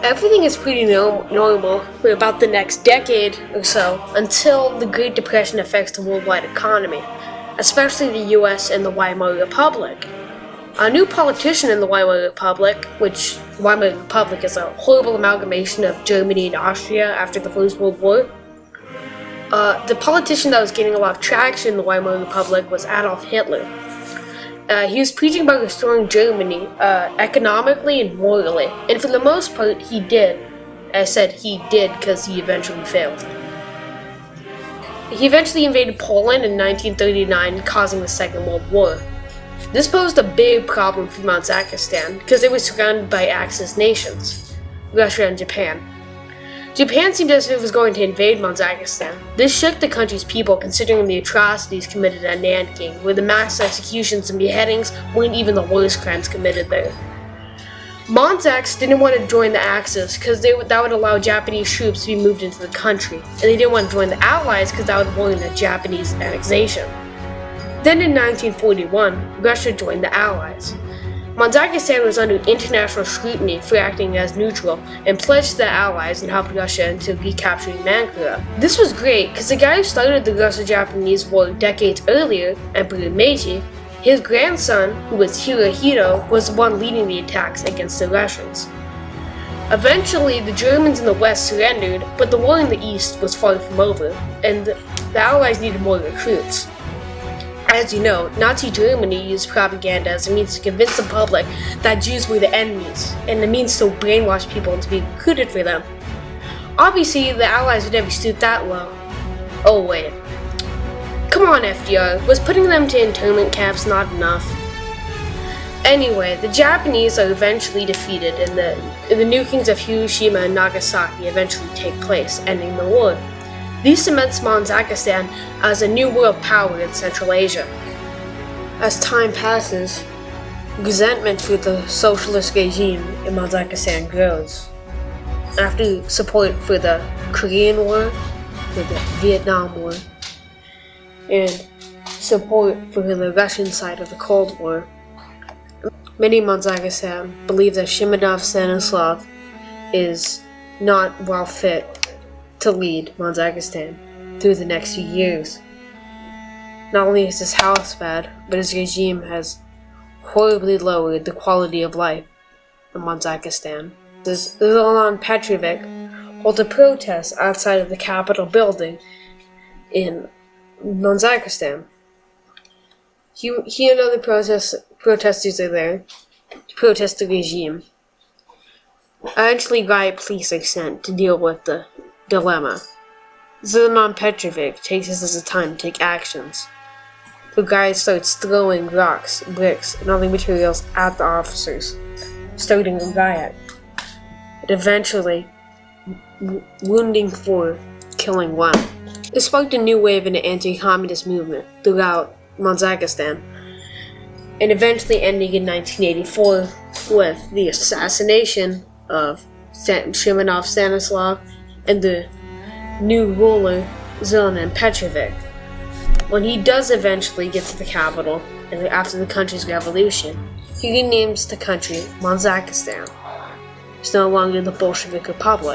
Everything is pretty normal for about the next decade or so until the Great Depression affects the worldwide economy, especially the US and the Weimar Republic. A new politician in the Weimar Republic, which Weimar Republic is a horrible amalgamation of Germany and Austria after the First World War. The politician that was getting a lot of traction in the Weimar Republic was Adolf Hitler. He was preaching about restoring Germany economically and morally, and for the most part he did. I said he did because he eventually failed. He eventually invaded Poland in 1939, causing the Second World War. This posed a big problem for Kazakhstan because they were surrounded by Axis nations, Russia and Japan. Japan seemed as if it was going to invade Kazakhstan. This shook the country's people considering the atrocities committed at Nanking, where the mass executions and beheadings weren't even the worst crimes committed there. Monzax didn't want to join the Axis because that would allow Japanese troops to be moved into the country, and they didn't want to join the Allies because that would warrant a Japanese annexation. Then in 1941, Russia joined the Allies. Kazakhstan was under international scrutiny for acting as neutral and pledged the Allies and helped Russia into recapturing Manchuria. This was great because the guy who started the Russo-Japanese War decades earlier, Emperor Meiji, his grandson, who was Hirohito, was the one leading the attacks against the Russians. Eventually, the Germans in the West surrendered, but the war in the East was far from over, and the Allies needed more recruits. As you know, Nazi Germany used propaganda as a means to convince the public that Jews were the enemies, and a means to brainwash people into being recruited for them. Obviously, the Allies would never stoop that low. Oh wait. Come on, FDR, was putting them to internment camps not enough? Anyway, the Japanese are eventually defeated, and the nukings of Hiroshima and Nagasaki eventually take place, ending the war. This cements Kazakhstan as a new world power in Central Asia. As time passes, resentment for the socialist regime in Kazakhstan grows. After support for the Korean War, for the Vietnam War, and support for the Russian side of the Cold War, many in Kazakhstan believe that Shimonov Stanislav is not well fit to lead Kazakhstan through the next few years. Not only is his house bad, but his regime has horribly lowered the quality of life in Kazakhstan. Zoran Petrovic holds a protest outside of the Capitol building in Kazakhstan. He and other protesters are there to protest the regime. Eventually, riot police are sent to deal with the dilemma. Zoran Petrovic takes this as a time to take actions. The guy starts throwing rocks, bricks, and other materials at the officers, starting a riot. And eventually, wounding 4, killing 1. This sparked a new wave in the anti-communist movement throughout Kazakhstan, and eventually ending in 1984 with the assassination of Shimonov Stanislav and the new ruler, Zoran Petrovic. When he does eventually get to the capital, and after the country's revolution, he renames the country Kazakhstan. It's no longer the Bolshevik Republic.